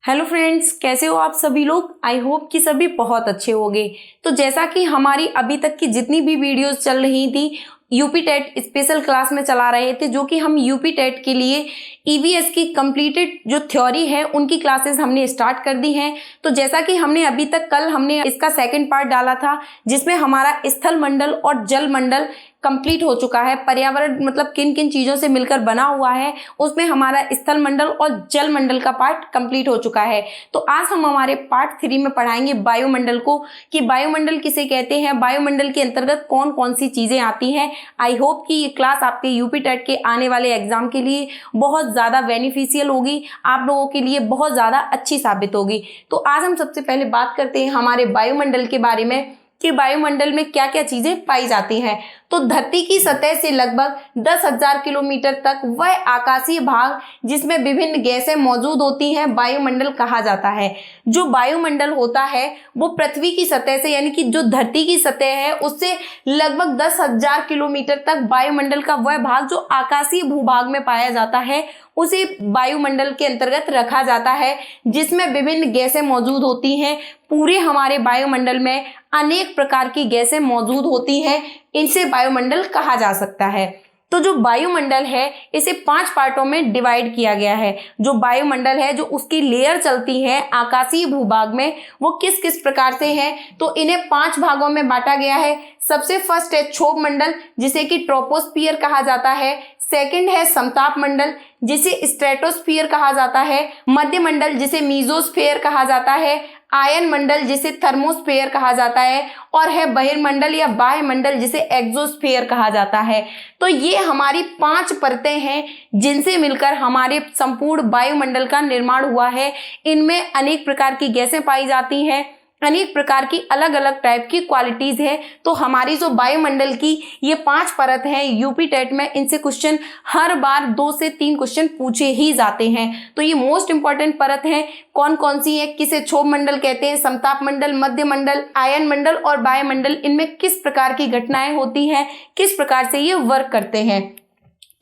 Hello friends, कैसे हो आप सभी लोग। आई होप कि सभी बहुत अच्छे होंगे। तो जैसा कि हमारी अभी तक की जितनी भी वीडियोस चल रही थी यूपी टेट स्पेशल क्लास में चला रहे थे, जो कि हम यूपी टेट के लिए ईवीएस की कंप्लीटेड जो थ्योरी है उनकी क्लासेस हमने स्टार्ट कर दी हैं। तो जैसा कि हमने अभी तक कल हमने इसका सेकंड पार्ट डाला था, जिसमें हमारा स्थल मंडल और जल मंडल कंप्लीट हो चुका है। पर्यावरण मतलब किन किन चीजों से मिलकर बना हुआ है, उसमें हमारा स्थल मंडल और जल मंडल का पार्ट कंप्लीट हो चुका है। तो आज हम हमारे पार्ट 3 में पढ़ाएंगे वायुमंडल को, कि वायुमंडल किसे कहते हैं, वायुमंडल के अंतर्गत कौन कौन सी चीजें आती हैं। आई होप कि ये क्लास आपके यूपी टेट के आने वाले एग्जाम के लिए बहुत ज्यादा बेनिफिशियल होगी, आप लोगों के लिए बहुत ज्यादा अच्छी साबित होगी। तो आज हम सबसे पहले बात करते हैं हमारे वायुमंडल के बारे में, कि वायुमंडल में क्या क्या चीजें पाई जाती हैं। तो धरती की सतह से लगभग 10,000 किलोमीटर तक वह आकाशीय भाग जिसमें विभिन्न गैसें मौजूद होती हैं वायुमंडल कहा जाता है। जो वायुमंडल होता है वो पृथ्वी की सतह से, यानी कि जो धरती की सतह है उससे लगभग 10,000 किलोमीटर तक वायुमंडल का वह भाग जो आकाशीय भूभाग में पाया जाता है उसे वायुमंडल के अंतर्गत रखा जाता है, जिसमें विभिन्न गैसें मौजूद होती हैं। पूरे हमारे वायुमंडल में अनेक प्रकार की गैसें मौजूद होती हैं, इनसे वायुमंडल कहा जा सकता है। तो जो वायुमंडल है इसे 5 पार्टों में डिवाइड किया गया है। जो वायुमंडल है, जो उसकी लेयर चलती है आकाशीय भूभाग में, वो किस किस प्रकार से है, तो इन्हें 5 भागों में बांटा गया है। सबसे फर्स्ट है क्षोभ मंडल, जिसे कि ट्रोपोस्फियर कहा जाता है। सेकंड है समताप मंडल, जिसे स्ट्रेटोस्फियर कहा जाता है। मध्य मंडल, जिसे मीजोस्फियर कहा जाता है। आयन मंडल, जिसे थर्मोस्फियर कहा जाता है। और है बहिर्मंडल या बाह्य मंडल, जिसे एक्सोस्फियर कहा जाता है। तो ये हमारी 5 परतें हैं जिनसे मिलकर हमारे संपूर्ण वायुमंडल का निर्माण हुआ है। इनमें अनेक प्रकार की गैसें पाई जाती हैं, अनेक प्रकार की अलग अलग टाइप की क्वालिटीज है। तो हमारी जो वायुमंडल की ये 5 परत हैं यूपी टेट में, इनसे क्वेश्चन हर बार 2 से 3 क्वेश्चन पूछे ही जाते हैं। तो ये मोस्ट इंपॉर्टेंट परत है। कौन कौन सी है, किसे क्षोभ मंडल कहते हैं, समताप मंडल, मध्य मंडल, आयन मंडल और वायुमंडल, इनमें किस प्रकार की घटनाएं होती हैं, किस प्रकार से ये वर्क करते हैं।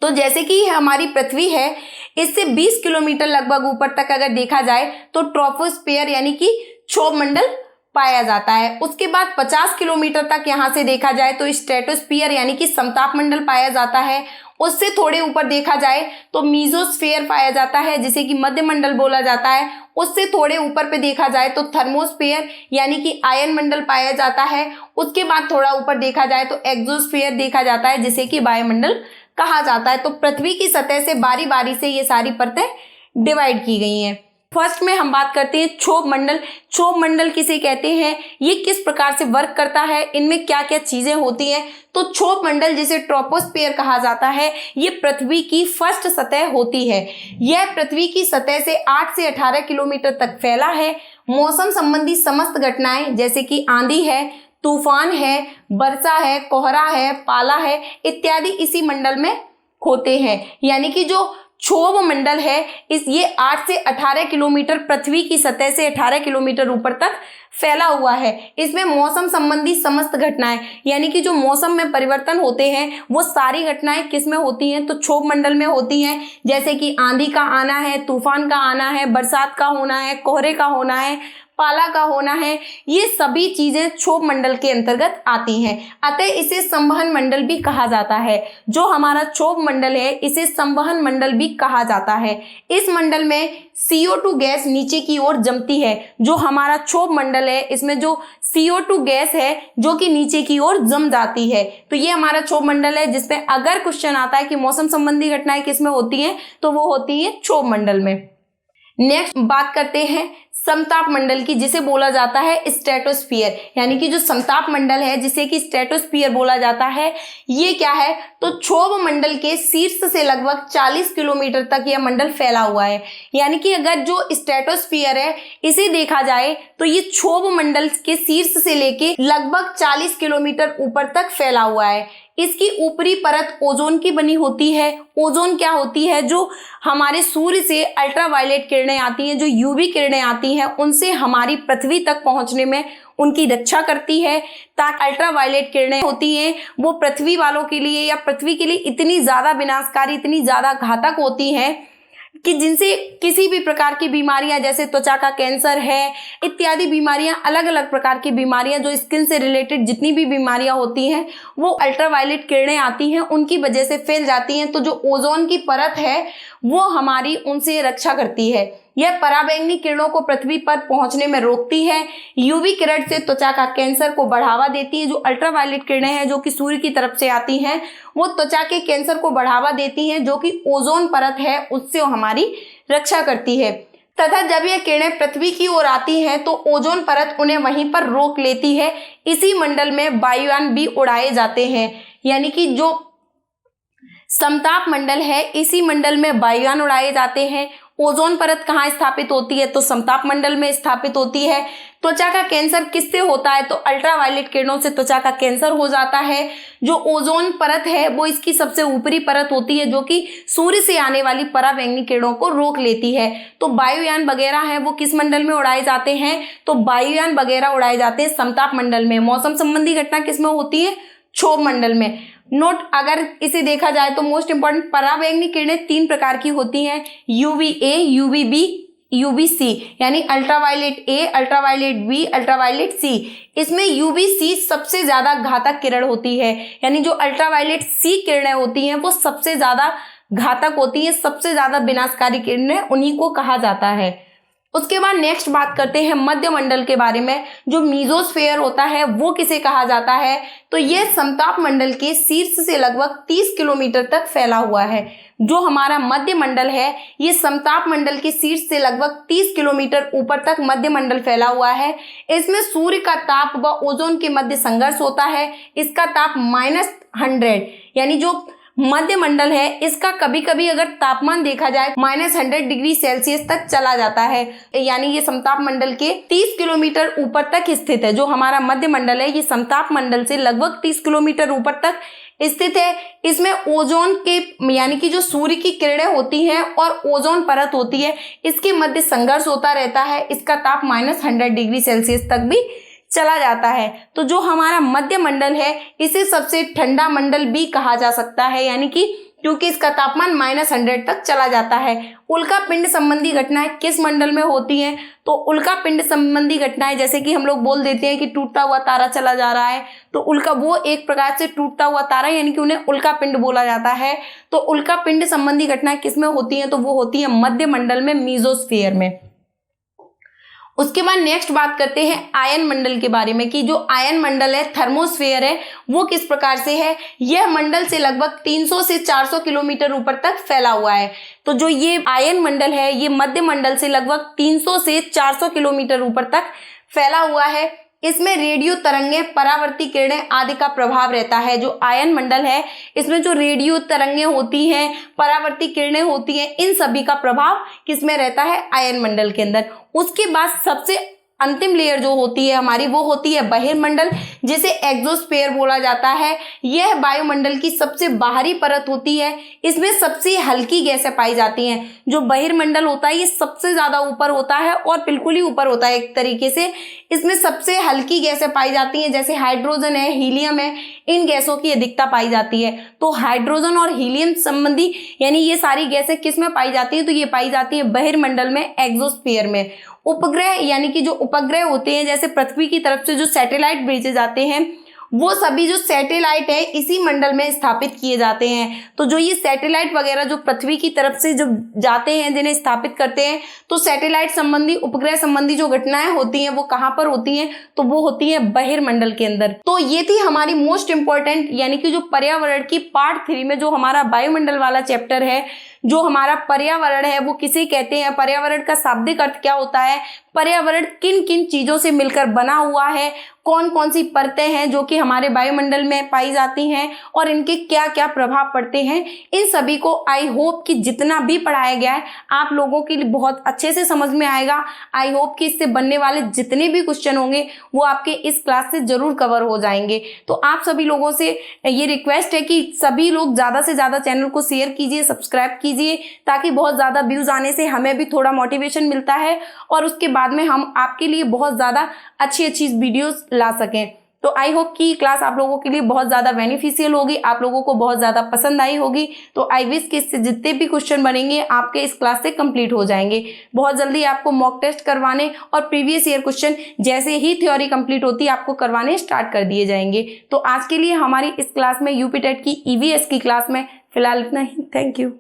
तो जैसे कि हमारी पृथ्वी है, इससे 20 किलोमीटर लगभग ऊपर तक अगर देखा जाए तो ट्रोपोस्फियर यानी कि क्षोभ मंडल पाया जाता है। उसके बाद 50 किलोमीटर तक यहां से देखा जाए तो स्ट्रेटोस्फियर यानी कि समताप मंडल पाया जाता है। उससे थोड़े ऊपर देखा जाए तो मीजोस्फियर पाया जाता है, जिसे कि मध्य मंडल बोला जाता है। उससे थोड़े ऊपर पे देखा जाए तो थर्मोस्फियर यानी कि आयन मंडल पाया जाता है। उसके बाद थोड़ा ऊपर देखा जाए तो एक्सोस्फियर देखा जाता है, जिसे कि वायुमंडल कहा जाता है। तो पृथ्वी की सतह से बारी बारी से ये सारी परतें डिवाइड की गई हैं। फर्स्ट में हम बात करते हैं क्षोभ मंडल। क्षोभ मंडल किसे कहते हैं, ये किस प्रकार से वर्क करता है, इनमें क्या क्या चीजें होती हैं। तो क्षोभ मंडल, जिसे ट्रोपोस्फियर कहा जाता है, ये पृथ्वी की फर्स्ट सतह होती है। यह पृथ्वी की सतह से 8 से 18 किलोमीटर तक फैला है। मौसम संबंधी समस्त घटनाएं जैसे कि आंधी है, तूफान है, वर्षा है, कोहरा है, पाला है इत्यादि इसी मंडल में होते हैं। यानी कि जो क्षोभ मंडल है ये 8 से 18 किलोमीटर पृथ्वी की सतह से 18 किलोमीटर ऊपर तक फैला हुआ है। इसमें मौसम संबंधी समस्त घटनाएं यानी कि जो मौसम में परिवर्तन होते हैं वो सारी घटनाएं किस में होती हैं, तो क्षोभ मंडल में होती हैं। जैसे कि आंधी का आना है, तूफान का आना है, बरसात का होना है, कोहरे का होना है, पाला का होना है, ये सभी चीजें क्षोभ मंडल के अंतर्गत आती हैं। अतः इसे संवहन मंडल भी कहा जाता है। जो हमारा क्षोभ मंडल है इसे संवहन मंडल भी कहा जाता है। इस मंडल में CO2 गैस नीचे की ओर जमती है। जो हमारा क्षोभ मंडल है इसमें जो CO2 गैस है जो कि नीचे की ओर जम जाती है। तो ये हमारा क्षोभ मंडल है, जिसमें अगर क्वेश्चन आता है कि मौसम संबंधी घटनाएं किसमें होती हैं, तो वो होती है क्षोभ मंडल में। नेक्स्ट बात करते हैं समताप मंडल की, जिसे बोला जाता है स्ट्रेटोस्फियर। यानी कि जो समताप मंडल है जिसे कि स्ट्रेटोस्फियर बोला जाता है, ये क्या है, तो क्षोभ मंडल के शीर्ष से लगभग 40 किलोमीटर तक यह मंडल फैला हुआ है। यानी कि अगर जो स्ट्रेटोस्फियर है इसे देखा जाए तो ये क्षोभ मंडल के शीर्ष से लेके लगभग 40 किलोमीटर ऊपर तक फैला हुआ है। इसकी ऊपरी परत ओजोन की बनी होती है। ओजोन क्या होती है, जो हमारे सूर्य से अल्ट्रावायलेट किरणें आती हैं, जो यूवी किरणें आती हैं, उनसे हमारी पृथ्वी तक पहुंचने में उनकी रक्षा करती है। ताकि अल्ट्रावायलेट किरणें होती हैं वो पृथ्वी वालों के लिए या पृथ्वी के लिए इतनी ज्यादा विनाशकारी, इतनी ज्यादा घातक होती हैं कि जिनसे किसी भी प्रकार की बीमारियां जैसे त्वचा का कैंसर है इत्यादि बीमारियां, अलग अलग प्रकार की बीमारियां जो स्किन से रिलेटेड जितनी भी बीमारियां होती हैं वो अल्ट्रावायलेट किरणें आती हैं उनकी वजह से फैल जाती हैं। तो जो ओजोन की परत है वो हमारी उनसे रक्षा करती है। यह पराबैंगनी किरणों को पृथ्वी पर पहुंचने में रोकती है। यूवी किरण से त्वचा का कैंसर को बढ़ावा देती है। जो अल्ट्रावायलेट किरणें हैं जो कि सूर्य की तरफ से आती हैं वो त्वचा के कैंसर को बढ़ावा देती हैं, जो कि ओजोन परत है उससे हमारी रक्षा करती है। तथा जब यह किरणें पृथ्वी की ओर आती हैं तो ओजोन परत उन्हें वहीं पर रोक लेती है। इसी मंडल में वायुयान भी उड़ाए जाते हैं, यानी कि जो समताप मंडल है इसी मंडल में वायुयान उड़ाए जाते हैं। ओजोन परत कहाँ स्थापित होती है? तो समताप मंडल में स्थापित होती है। त्वचा का कैंसर किससे होता है? तो अल्ट्रावायलेट किरणों से त्वचा का कैंसर हो जाता है। जो ओजोन परत है वो इसकी सबसे ऊपरी परत होती है जो कि सूर्य से आने वाली पराबैंगनी किरणों को रोक लेती है। तो वायुयान वगैरह है वो किस मंडल में उड़ाए जाते हैं? तो वायुयान वगैरह उड़ाए जाते हैं समताप मंडल में। मौसम संबंधी घटना किसमें होती है? क्षोभ मंडल में। नोट, अगर इसे देखा जाए तो मोस्ट इंपॉर्टेंट पराबैंगनी किरणें 3 प्रकार की होती हैं, UVA, UVB, UVC, यानी ultraviolet A, ultraviolet B, ultraviolet C. इसमें UVC सबसे ज्यादा घातक किरण होती है, यानी जो अल्ट्रावायलेट सी किरणें होती हैं वो सबसे ज्यादा घातक होती हैं, सबसे ज्यादा विनाशकारी किरणें उन्हीं को कहा जाता है। उसके बाद नेक्स्ट बात करते हैं मध्य मंडल के बारे में। जो मीजोस्फीयर होता है वो किसे कहा जाता है? तो यह समताप मंडल के शीर्ष से लगभग 30 किलोमीटर तक फैला हुआ है। जो हमारा मध्य मंडल है ये समताप मंडल के शीर्ष से लगभग 30 किलोमीटर ऊपर तक मध्य मंडल फैला हुआ है। इसमें सूर्य का ताप व ओजोन के मध्य संघर्ष होता है। इसका ताप -100, यानी जो मध्य मंडल है इसका कभी कभी अगर तापमान देखा जाए -100 डिग्री सेल्सियस तक चला जाता है, यानी ये समताप मंडल के 30 किलोमीटर ऊपर तक स्थित है। जो हमारा मध्य मंडल है ये समताप मंडल से लगभग 30 किलोमीटर ऊपर तक स्थित है। इसमें ओजोन के यानी कि जो सूर्य की किरणें होती हैं और ओजोन परत होती है इसके मध्य संघर्ष होता रहता है। इसका ताप -100 डिग्री सेल्सियस तक भी चला जाता है। तो जो हमारा मध्य मंडल है इसे सबसे ठंडा मंडल भी कहा जा सकता है, यानी कि क्योंकि इसका तापमान -100 तक चला जाता है। उल्का पिंड संबंधी घटनाएं किस मंडल में होती हैं? तो उल्का पिंड संबंधी घटनाएं जैसे कि हम लोग बोल देते हैं कि टूटता हुआ तारा चला जा रहा है, तो उल्का वो एक प्रकार से टूटता हुआ तारा, यानी कि उन्हें उल्का पिंड बोला जाता है। तो उल्का पिंड संबंधी घटनाएं किसमें होती हैं? तो वो होती है मध्य मंडल में, मीजोस्फीयर में। उसके बाद नेक्स्ट बात करते हैं आयन मंडल के बारे में कि जो आयन मंडल है, थर्मोस्फीयर है, वो किस प्रकार से है। यह मंडल से लगभग 300 से 400 किलोमीटर ऊपर तक फैला हुआ है। तो जो ये आयन मंडल है ये मध्य मंडल से लगभग 300 से 400 किलोमीटर ऊपर तक फैला हुआ है। इसमें रेडियो तरंगें, परावर्ती किरणें आदि का प्रभाव रहता है। जो आयन मंडल है इसमें जो रेडियो तरंगें होती हैं, परावर्ती किरणें होती हैं, इन सभी का प्रभाव किसमें रहता है? आयन मंडल के अंदर। उसके बाद सबसे अंतिम लेयर जो होती है हमारी वो होती है बहिर्मंडल, जिसे एक्सोस्फीयर बोला जाता है। यह वायुमंडल की सबसे बाहरी परत होती है। इसमें सबसे हल्की गैसें पाई जाती हैं। जो बहिर्मंडल होता है ये सबसे ज्यादा ऊपर होता है और बिल्कुल ही ऊपर होता है एक तरीके से। इसमें सबसे हल्की गैसें पाई जाती हैं, जैसे हाइड्रोजन है, हीलियम है, इन गैसों की अधिकता पाई जाती है। तो हाइड्रोजन और हीलियम संबंधी यानी ये सारी गैसें किस में पाई जाती है? तो ये पाई जाती है बहिर्मंडल में, एक्सोस्फीयर में। उपग्रह यानी कि जो उपग्रह होते हैं जैसे पृथ्वी की तरफ से जो सैटेलाइट भेजे जाते हैं वो सभी जो सैटेलाइट है इसी मंडल में स्थापित किए जाते हैं। तो जो ये सैटेलाइट वगैरह जो पृथ्वी की तरफ से जो जाते हैं जिन्हें स्थापित करते हैं, तो सैटेलाइट संबंधी, उपग्रह संबंधी जो घटनाएं होती हैं वो कहाँ पर होती हैं? तो वो होती है बहिर्मंडल के अंदर। तो ये थी हमारी मोस्ट इंपॉर्टेंट यानी कि जो पर्यावरण की पार्ट 3 में जो हमारा वायुमंडल वाला चैप्टर है। जो हमारा पर्यावरण है वो किसे कहते हैं, पर्यावरण का शाब्दिक अर्थ क्या होता है, पर्यावरण किन किन चीजों से मिलकर बना हुआ है, कौन कौन सी परतें हैं जो कि हमारे वायुमंडल में पाई जाती हैं और इनके क्या क्या प्रभाव पड़ते हैं, इन सभी को आई होप कि जितना भी पढ़ाया गया है आप लोगों के लिए बहुत अच्छे से समझ में आएगा। आई होप कि इससे बनने वाले जितने भी क्वेश्चन होंगे वो आपके इस क्लास से जरूर कवर हो जाएंगे। तो आप सभी लोगों से ये रिक्वेस्ट है कि सभी लोग ज्यादा से ज्यादा चैनल को शेयर कीजिए, सब्सक्राइब कीजिए, ताकि बहुत ज्यादा व्यूज आने से हमें भी थोड़ा मोटिवेशन मिलता है और उसके बाद में हम आपके लिए बहुत ज्यादा अच्छी अच्छी वीडियोस ला सकें। तो आई होप कि क्लास आप लोगों के लिए बहुत ज़्यादा बेनिफिशियल होगी, आप लोगों को बहुत ज़्यादा पसंद आई होगी। तो आई विश कि इससे जितने भी क्वेश्चन बनेंगे आपके इस क्लास से कंप्लीट हो जाएंगे। बहुत जल्दी आपको मॉक टेस्ट करवाने और प्रीवियस ईयर क्वेश्चन जैसे ही थ्योरी कंप्लीट होती है आपको करवाने स्टार्ट कर दिए जाएंगे। तो आज के लिए हमारी इस क्लास में यूपी टेट की ईवीएस की क्लास में फिलहाल इतना ही। Thank you.